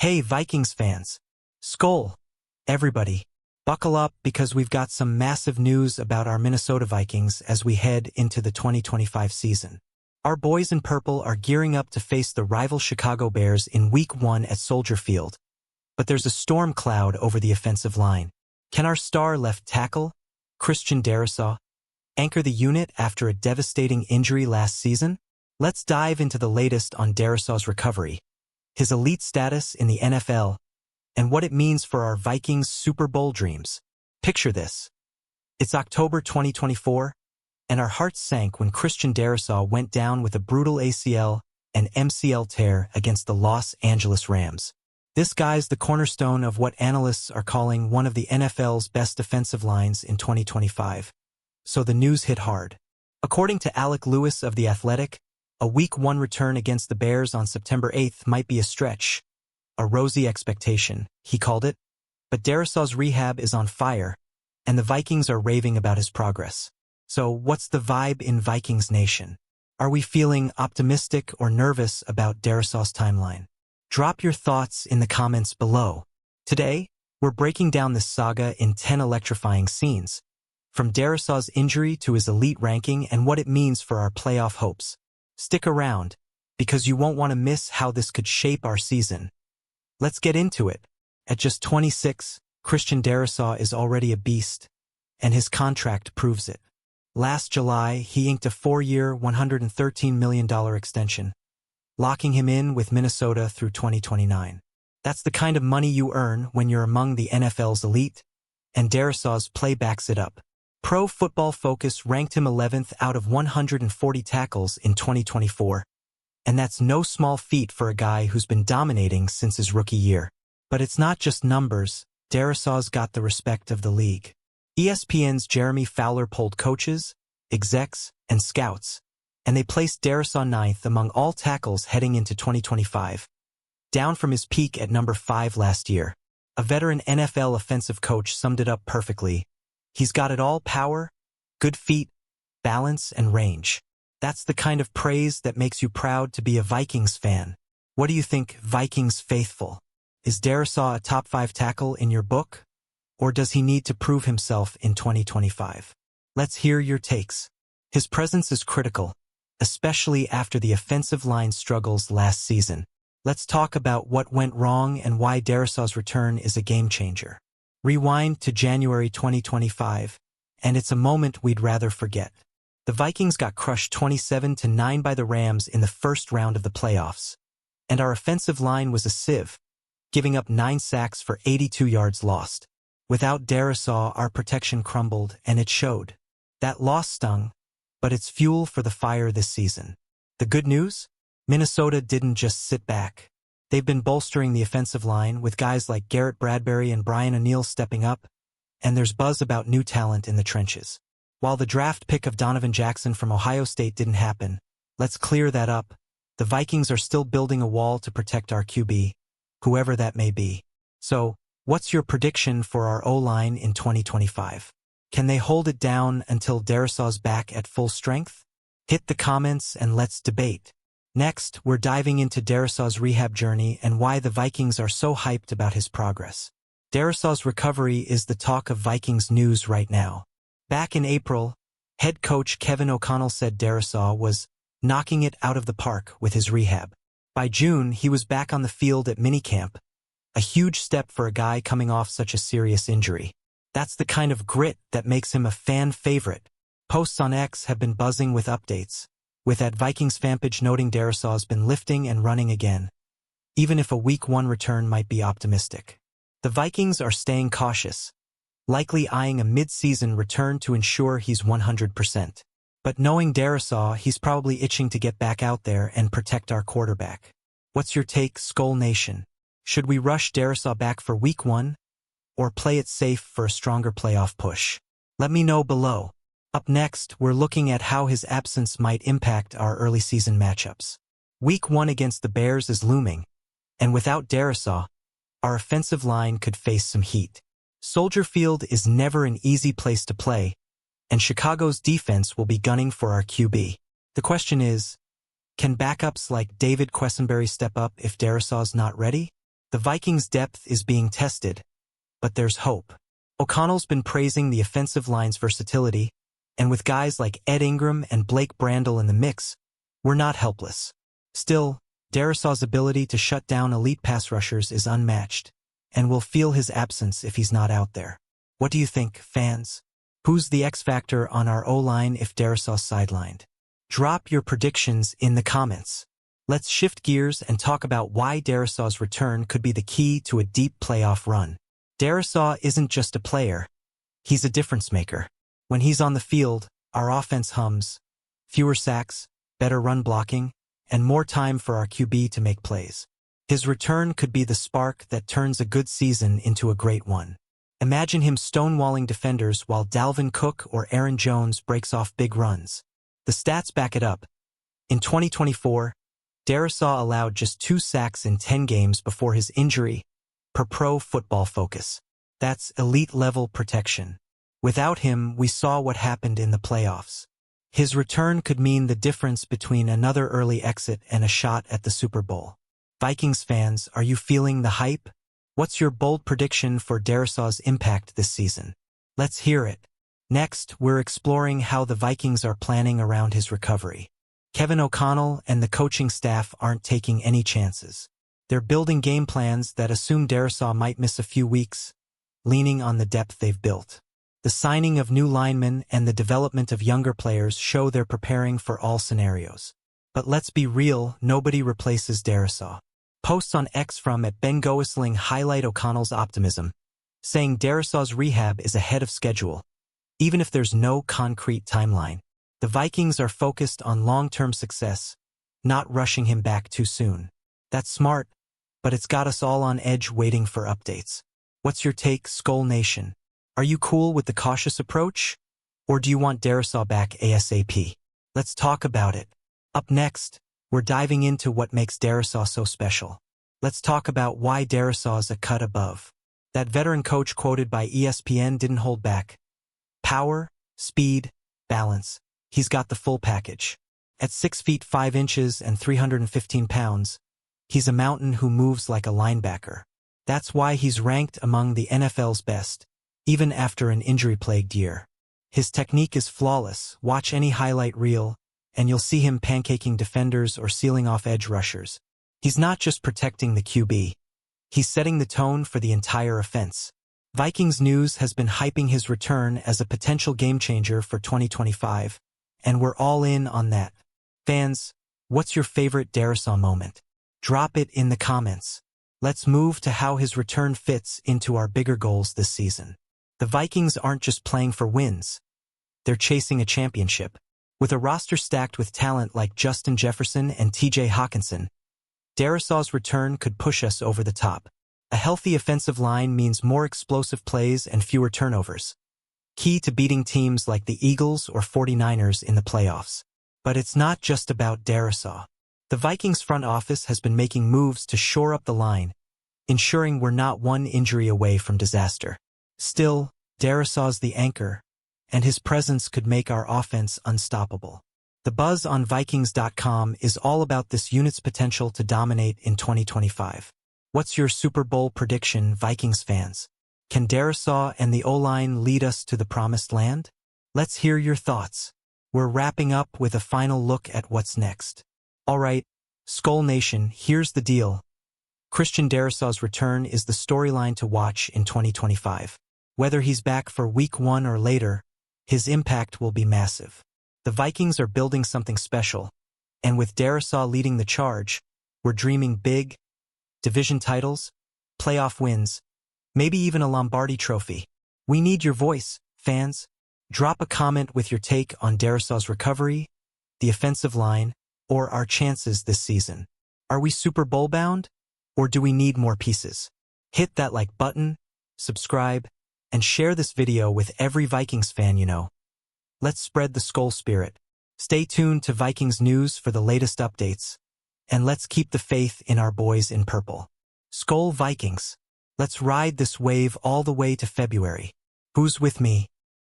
Hey Vikings fans! Skol! Everybody, buckle up because we've got some massive news about our Minnesota Vikings as we head into the 2025 season. Our boys in purple are gearing up to face the rival Chicago Bears in Week 1 at Soldier Field. But there's a storm cloud over the offensive line. Can our star left tackle, Christian Darrisaw, anchor the unit after a devastating injury last season? Let's dive into the latest on Darrisaw's recovery, his elite status in the NFL, and what it means for our Vikings Super Bowl dreams. Picture this. It's October 2024, and our hearts sank when Christian Darrisaw went down with a brutal ACL and MCL tear against the Los Angeles Rams. This guy's the cornerstone of what analysts are calling one of the NFL's best defensive lines in 2025. So the news hit hard. According to Alec Lewis of The Athletic, a Week 1 return against the Bears on September 8th might be a stretch, a rosy expectation, he called it. But Darrisaw's rehab is on fire, and the Vikings are raving about his progress. So what's the vibe in Vikings Nation? Are we feeling optimistic or nervous about Darrisaw's timeline? Drop your thoughts in the comments below. Today, we're breaking down this saga in 10 electrifying scenes, from Darrisaw's injury to his elite ranking and what it means for our playoff hopes. Stick around, because you won't want to miss how this could shape our season. Let's get into it. At just 26, Christian Darrisaw is already a beast, and his contract proves it. Last July, he inked a 4-year, $113 million extension, locking him in with Minnesota through 2029. That's the kind of money you earn when you're among the NFL's elite, and Darrisaw's play backs it up. Pro Football Focus ranked him 11th out of 140 tackles in 2024, and that's no small feat for a guy who's been dominating since his rookie year. But it's not just numbers. Darrisaw's got the respect of the league. ESPN's Jeremy Fowler polled coaches, execs, and scouts, and they placed Darrisaw 9th among all tackles heading into 2025, down from his peak at number 5 last year. A veteran NFL offensive coach summed it up perfectly. He's got it all: power, good feet, balance, and range. That's the kind of praise that makes you proud to be a Vikings fan. What do you think, Vikings faithful? Is Darrisaw a top 5 tackle in your book? Or does he need to prove himself in 2025? Let's hear your takes. His presence is critical, especially after the offensive line struggles last season. Let's talk about what went wrong and why Darrisaw's return is a game-changer. Rewind to January 2025, and it's a moment we'd rather forget. The Vikings got crushed 27-9 by the Rams in the first round of the playoffs, and our offensive line was a sieve, giving up 9 sacks for 82 yards lost. Without Darrisaw, our protection crumbled, and it showed. That loss stung, but it's fuel for the fire this season. The good news? Minnesota didn't just sit back. They've been bolstering the offensive line with guys like Garrett Bradbury and Brian O'Neill stepping up, and there's buzz about new talent in the trenches. While the draft pick of Donovan Jackson from Ohio State didn't happen, let's clear that up. The Vikings are still building a wall to protect our QB, whoever that may be. So, what's your prediction for our O-line in 2025? Can they hold it down until Darrisaw's back at full strength? Hit the comments and let's debate. Next, we're diving into Darrisaw's rehab journey and why the Vikings are so hyped about his progress. Darrisaw's recovery is the talk of Vikings news right now. Back in April, head coach Kevin O'Connell said Darrisaw was knocking it out of the park with his rehab. By June, he was back on the field at minicamp, a huge step for a guy coming off such a serious injury. That's the kind of grit that makes him a fan favorite. Posts on X have been buzzing with updates, with that Vikings fanpage noting Darrisaw's been lifting and running again, even if a Week 1 return might be optimistic. The Vikings are staying cautious, likely eyeing a mid-season return to ensure he's 100%. But knowing Darrisaw, he's probably itching to get back out there and protect our quarterback. What's your take, Skol Nation? Should we rush Darrisaw back for Week 1, or play it safe for a stronger playoff push? Let me know below. Up next, we're looking at how his absence might impact our early season matchups. Week 1 against the Bears is looming, and without Darrisaw, our offensive line could face some heat. Soldier Field is never an easy place to play, and Chicago's defense will be gunning for our QB. The question is, can backups like David Quessenberry step up if Darrisaw's not ready? The Vikings' depth is being tested, but there's hope. O'Connell's been praising the offensive line's versatility, and with guys like Ed Ingram and Blake Brandel in the mix, we're not helpless. Still, Darrisaw's ability to shut down elite pass rushers is unmatched, and we'll feel his absence if he's not out there. What do you think, fans? Who's the X factor on our O-line if Darrisaw's sidelined? Drop your predictions in the comments. Let's shift gears and talk about why Darrisaw's return could be the key to a deep playoff run. Darrisaw isn't just a player. He's a difference maker. When he's on the field, our offense hums. Fewer sacks, better run blocking, and more time for our QB to make plays. His return could be the spark that turns a good season into a great one. Imagine him stonewalling defenders while Dalvin Cook or Aaron Jones breaks off big runs. The stats back it up. In 2024, Darrisaw allowed just 2 sacks in 10 games before his injury, per Pro Football Focus. That's elite-level protection. Without him, we saw what happened in the playoffs. His return could mean the difference between another early exit and a shot at the Super Bowl. Vikings fans, are you feeling the hype? What's your bold prediction for Darrisaw's impact this season? Let's hear it. Next, we're exploring how the Vikings are planning around his recovery. Kevin O'Connell and the coaching staff aren't taking any chances. They're building game plans that assume Darrisaw might miss a few weeks, leaning on the depth they've built. The signing of new linemen and the development of younger players show they're preparing for all scenarios. But let's be real, nobody replaces Darrisaw. Posts on X from @BenGoisling highlight O'Connell's optimism, saying Darrisaw's rehab is ahead of schedule. Even if there's no concrete timeline, the Vikings are focused on long-term success, not rushing him back too soon. That's smart, but it's got us all on edge waiting for updates. What's your take, Skull Nation? Are you cool with the cautious approach? Or do you want Darrisaw back ASAP? Let's talk about it. Up next, we're diving into what makes Darrisaw so special. Let's talk about why Darrisaw's a cut above. That veteran coach quoted by ESPN didn't hold back. Power, speed, balance. He's got the full package. At 6 feet 5 inches and 315 pounds, he's a mountain who moves like a linebacker. That's why he's ranked among the NFL's best, even after an injury-plagued year. His technique is flawless. Watch any highlight reel, and you'll see him pancaking defenders or sealing off edge rushers. He's not just protecting the QB. He's setting the tone for the entire offense. Vikings News has been hyping his return as a potential game-changer for 2025, and we're all in on that. Fans, what's your favorite Darrisaw moment? Drop it in the comments. Let's move to how his return fits into our bigger goals this season. The Vikings aren't just playing for wins. They're chasing a championship. With a roster stacked with talent like Justin Jefferson and TJ Hawkinson, Darrisaw's return could push us over the top. A healthy offensive line means more explosive plays and fewer turnovers, key to beating teams like the Eagles or 49ers in the playoffs. But it's not just about Darrisaw. The Vikings front office has been making moves to shore up the line, ensuring we're not one injury away from disaster. Still, Darrisaw's the anchor, and his presence could make our offense unstoppable. The buzz on Vikings.com is all about this unit's potential to dominate in 2025. What's your Super Bowl prediction, Vikings fans? Can Darrisaw and the O-line lead us to the promised land? Let's hear your thoughts. We're wrapping up with a final look at what's next. Alright, Skull Nation, here's the deal. Christian Darrisaw's return is the storyline to watch in 2025. Whether he's back for Week 1 or later, his impact will be massive. The Vikings are building something special, and with Darrisaw leading the charge, we're dreaming big, division titles, playoff wins, maybe even a Lombardi trophy. We need your voice, fans. Drop a comment with your take on Darrisaw's recovery, the offensive line, or our chances this season. Are we Super Bowl bound, or do we need more pieces? Hit that like button, subscribe, and share this video with every Vikings fan you know. Let's spread the Skull spirit. Stay tuned to Vikings News for the latest updates, and let's keep the faith in our boys in purple. Skull Vikings. Let's ride this wave all the way to February. Who's with me?